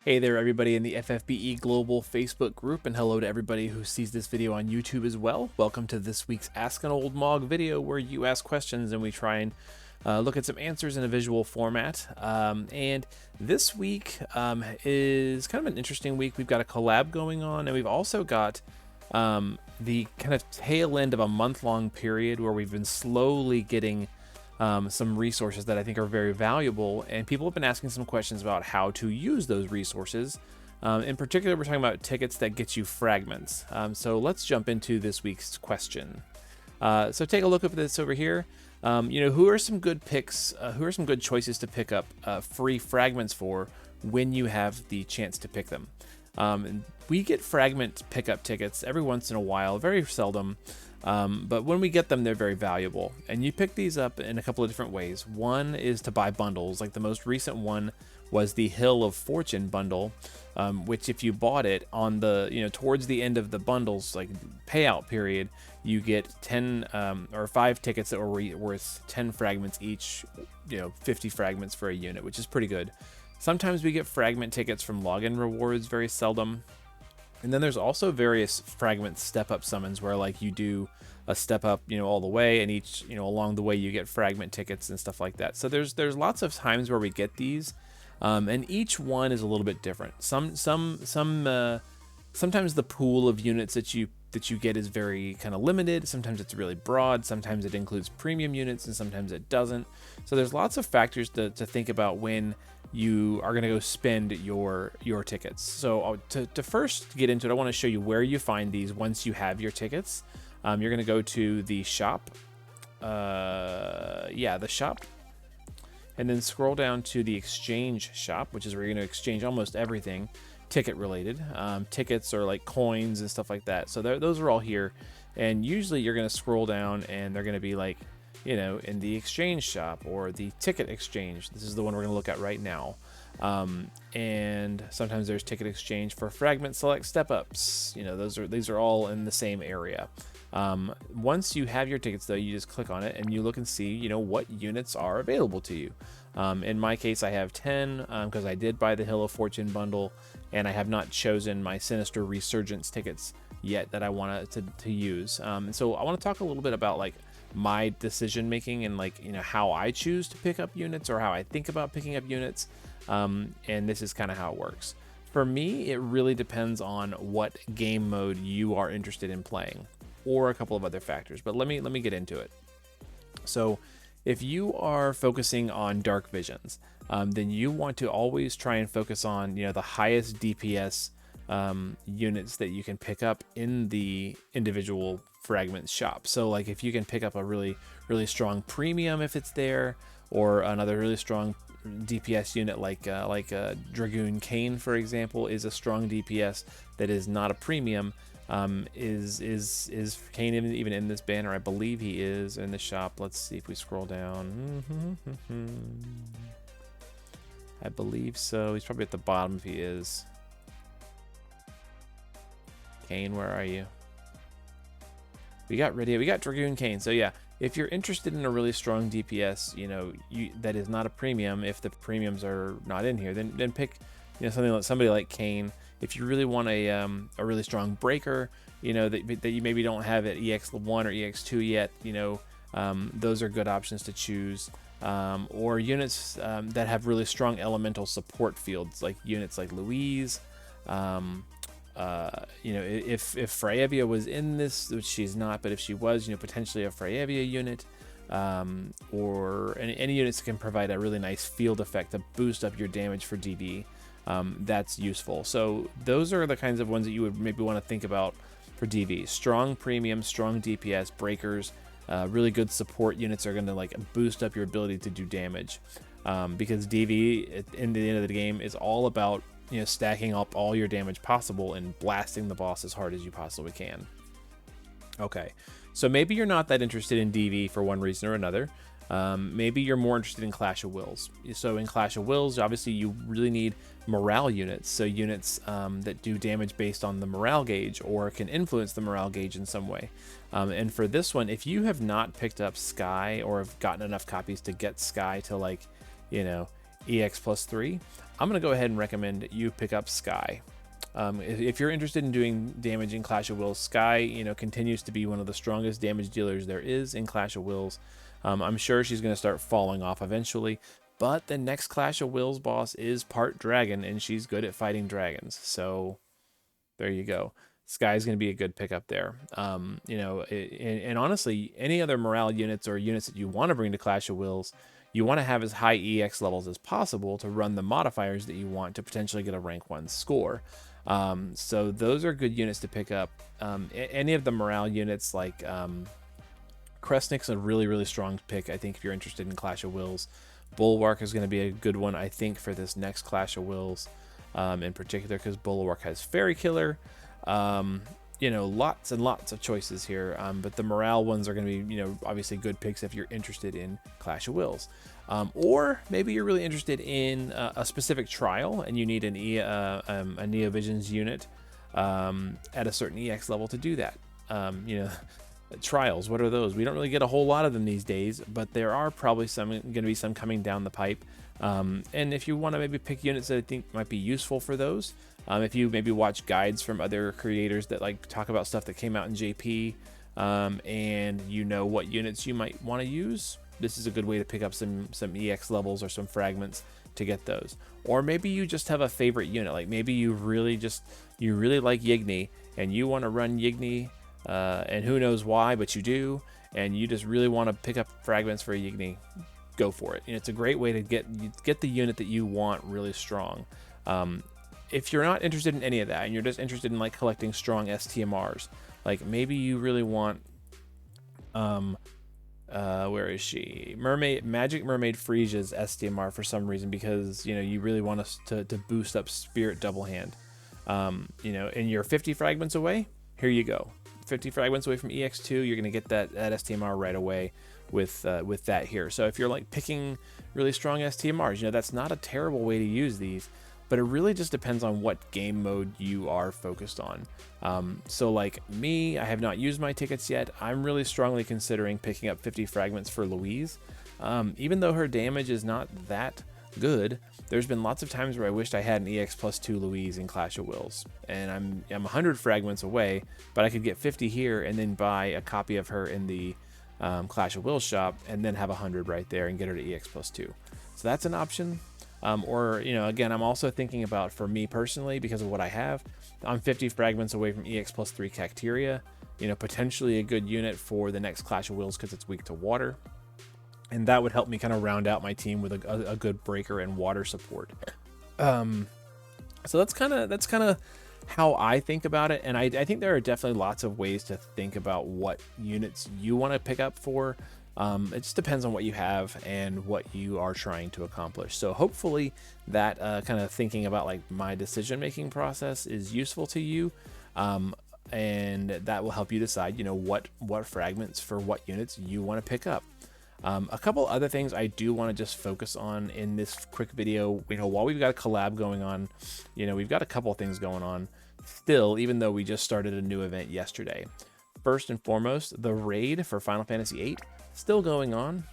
Hey there, everybody in the FFBE Global Facebook group, and hello to everybody who sees this video on YouTube as well. Welcome to this week's Ask an Old Mog video, where you ask questions and we try and look at some answers in a visual format. And this week is kind of an interesting week. We've got a collab going on, and we've also got the kind of tail end of a month-long period where we've been slowly getting some resources that I think are very valuable, and people have been asking some questions about how to use those resources. In particular, we're talking about tickets that get you fragments. So let's jump into this week's question. So take a look at this over here. Who are some good picks? Who are some good choices to pick up free fragments for when you have the chance to pick them? We get fragment pickup tickets every once in a while, very seldom. But when we get them, they're very valuable. And you pick these up in a couple of different ways. One is to buy bundles. Like the most recent one was the Hill of Fortune bundle, which if you bought it on the, towards the end of the bundles, like payout period, you get 10 or 5 tickets that were worth 10 fragments each, 50 fragments for a unit, which is pretty good. Sometimes we get fragment tickets from login rewards, very seldom. And then there's also various fragment step-up summons where like you do a step up, all the way, and each, along the way you get fragment tickets and stuff like that. So there's lots of times where we get these, and each one is a little bit different. Sometimes the pool of units that you get is very kind of limited. Sometimes it's really broad. Sometimes it includes premium units, and sometimes it doesn't. So there's lots of factors to think about when you are going to go spend your tickets. So to first get into it, I want to show you where you find these once you have your tickets. You're going to go to the shop. The shop. And then scroll down to the exchange shop, which is where you're going to exchange almost everything ticket related. Tickets or like coins and stuff like that. So those are all here. And usually you're going to scroll down and they're going to be like, in the exchange shop or the ticket exchange. This is the one we're going to look at right now. And sometimes there's ticket exchange for fragment select step-ups. These are all in the same area. Once you have your tickets, though, you just click on it and you look and see, what units are available to you. In my case, I have 10 because I did buy the Hill of Fortune bundle, and I have not chosen my Sinister Resurgence tickets yet that I want to use. So I want to talk a little bit about like my decision making and how I choose to pick up units or how I think about picking up units. And this is kind of how it works. For me, it really depends on what game mode you are interested in playing, or a couple of other factors. But let me get into it. So if you are focusing on dark visions, then you want to always try and focus on the highest DPS units that you can pick up in the individual fragment shop. So like if you can pick up a really strong premium if it's there, or another really strong DPS unit like Dragoon Kane, for example, is a strong DPS that is not a premium. Is Kane even in this banner? I believe he is in the shop. Let's see if we scroll down. I believe so. He's probably at the bottom if he is. Kane, where are you? We got Dragoon Kane. So yeah, if you're interested in a really strong DPS, that is not a premium. If the premiums are not in here, then pick somebody like Kane. If you really want a really strong breaker, that you maybe don't have at EX1 or EX2 yet, those are good options to choose. Or units that have really strong elemental support fields, like units like Louise. If Freyevia was in this, which she's not, but if she was, potentially a Freyevia unit, or any units that can provide a really nice field effect to boost up your damage for DV, that's useful. So those are the kinds of ones that you would maybe want to think about for DV. Strong premium, strong DPS, breakers, really good support units are going to boost up your ability to do damage, because DV in the end of the game is all about stacking up all your damage possible and blasting the boss as hard as you possibly can. Okay, so maybe you're not that interested in DV for one reason or another. Maybe you're more interested in Clash of Wills. So in Clash of Wills, obviously you really need morale units. So units that do damage based on the morale gauge or can influence the morale gauge in some way. And for this one, if you have not picked up Sky or have gotten enough copies to get Sky to EX plus 3, I'm going to go ahead and recommend you pick up Sky. If you're interested in doing damage in Clash of Wills, Sky, you know, continues to be one of the strongest damage dealers there is in Clash of Wills. I'm sure she's going to start falling off eventually, but the next Clash of Wills boss is part dragon, and she's good at fighting dragons. So there you go. Sky's going to be a good pickup there. You know, and honestly, any other morale units or units that you want to bring to Clash of Wills, you want to have as high EX levels as possible to run the modifiers that you want to potentially get a rank 1 score. So those are good units to pick up. Any of the morale units like Kresnik's a really strong pick, I think, if you're interested in Clash of Wills. Bulwark is going to be a good one, I think, for this next Clash of Wills, in particular, because Bulwark has Fairy Killer. You know, lots and lots of choices here, but the morale ones are going to be, you know, obviously good picks if you're interested in Clash of Wills. Or maybe you're really interested in a specific trial and you need a Neovisions unit at a certain EX level to do that. You know, trials, what are those? We don't really get a whole lot of them these days, but there are probably going to be some coming down the pipe. And if you want to maybe pick units that I think might be useful for those, if you maybe watch guides from other creators that like talk about stuff that came out in JP, and you know what units you might want to use, this is a good way to pick up some EX levels or some fragments to get those. Or maybe you just have a favorite unit, like maybe you really like Yigni and you want to run Yigni, and who knows why, but you do, and you just really want to pick up fragments for a Yigni. Go for it. And it's a great way to get the unit that you want really strong. If you're not interested in any of that and you're just interested in like collecting strong STMRs, like maybe you really want where is she? Magic Mermaid Frisia's STMR for some reason, because you know you really want us to boost up Spirit Double Hand. You know, and you're 50 fragments away. Here you go. 50 fragments away from EX2, you're gonna get that STMR right away with that here. So if you're like picking really strong STMRs, you know, that's not a terrible way to use these, but it really just depends on what game mode you are focused on. So like me, I have not used my tickets yet. I'm really strongly considering picking up 50 fragments for Louise. Even though her damage is not that good, there's been lots of times where I wished I had an EX plus 2 Louise in Clash of Wills, and I'm 100 fragments away, but I could get 50 here and then buy a copy of her in the Clash of Wills shop and then have 100 right there and get her to EX plus 2. So that's an option. Or, you know, again, I'm also thinking about, for me personally, because of what I have, I'm 50 fragments away from EX plus 3 Cacteria, you know, potentially a good unit for the next Clash of Wills because it's weak to water. And that would help me kind of round out my team with a good breaker and water support. So that's kind of how I think about it. And I think there are definitely lots of ways to think about what units you want to pick up for. It just depends on what you have and what you are trying to accomplish. So hopefully that kind of thinking about like my decision-making process is useful to you. And that will help you decide, you know, what fragments for what units you want to pick up. A couple other things I do want to just focus on in this quick video. You know, while we've got a collab going on, you know, we've got a couple things going on still, even though we just started a new event yesterday. First and foremost, the raid for Final Fantasy VIII still going on,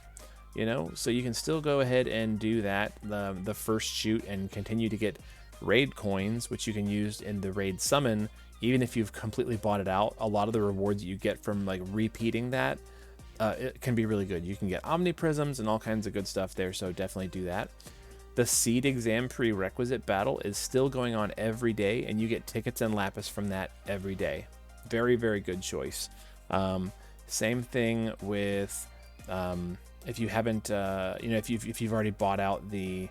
you know, so you can still go ahead and do that, the first shoot, and continue to get raid coins, which you can use in the raid summon, even if you've completely bought it out. A lot of the rewards you get from like repeating that, it can be really good. You can get Omni Prisms and all kinds of good stuff there, so definitely do that. The Seed Exam Prerequisite Battle is still going on every day, and you get tickets and lapis from that every day. Very, very good choice. Same thing with if you haven't, you know, if you've already bought out the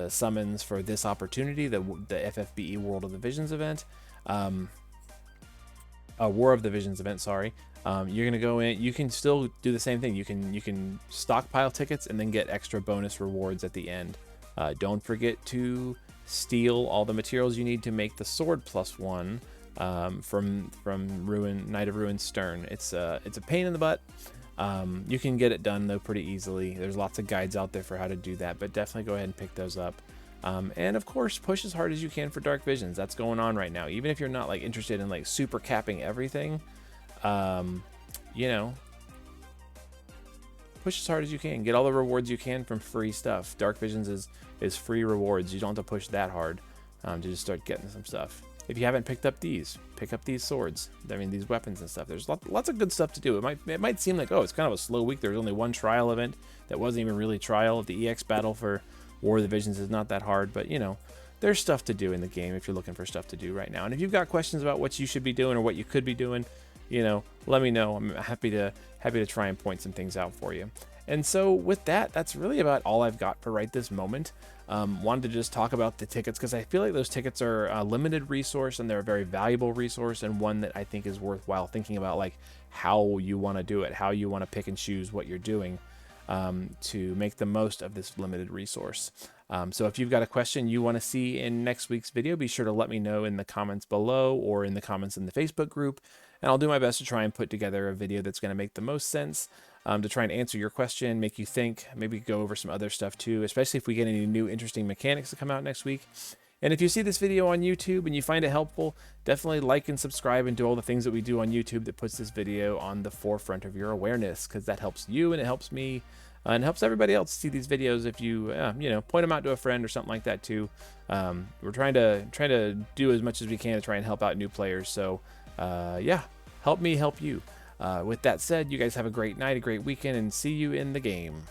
summons for this opportunity, the FFBE World of the Visions event, War of the Visions event, sorry. You're gonna go in. You can still do the same thing. You can stockpile tickets and then get extra bonus rewards at the end. Don't forget to steal all the materials you need to make the sword +1 from Knight of Ruin Stern. It's a pain in the butt. You can get it done though pretty easily. There's lots of guides out there for how to do that, but definitely go ahead and pick those up. And of course, push as hard as you can for Dark Visions. That's going on right now. Even if you're not like interested in like super capping everything, you know, push as hard as you can. Get all the rewards you can from free stuff. Dark Visions is free rewards. You don't have to push that hard to just start getting some stuff. If you haven't picked up these, pick up these swords. I mean, these weapons and stuff. There's lots of good stuff to do. It might seem like, oh, it's kind of a slow week. There's only one trial event that wasn't even really trial. The EX battle for War of the Visions is not that hard, but you know, there's stuff to do in the game if you're looking for stuff to do right now. And if you've got questions about what you should be doing or what you could be doing, you know, let me know. I'm happy to try and point some things out for you. And so with that, that's really about all I've got for right this moment. Wanted to just talk about the tickets because I feel like those tickets are a limited resource and they're a very valuable resource, and one that I think is worthwhile thinking about, like how you want to do it, how you want to pick and choose what you're doing to make the most of this limited resource. So if you've got a question you want to see in next week's video, be sure to let me know in the comments below or in the comments in the Facebook group, and I'll do my best to try and put together a video that's going to make the most sense, to try and answer your question, make you think, maybe go over some other stuff too, especially if we get any new interesting mechanics to come out next week. And if you see this video on YouTube and you find it helpful, definitely like and subscribe and do all the things that we do on YouTube that puts this video on the forefront of your awareness, because that helps you and it helps me and helps everybody else see these videos. If you you know, point them out to a friend or something like that too. We're trying to do as much as we can to try and help out new players. So yeah, help me help you. With that said, you guys have a great night, a great weekend, and see you in the game.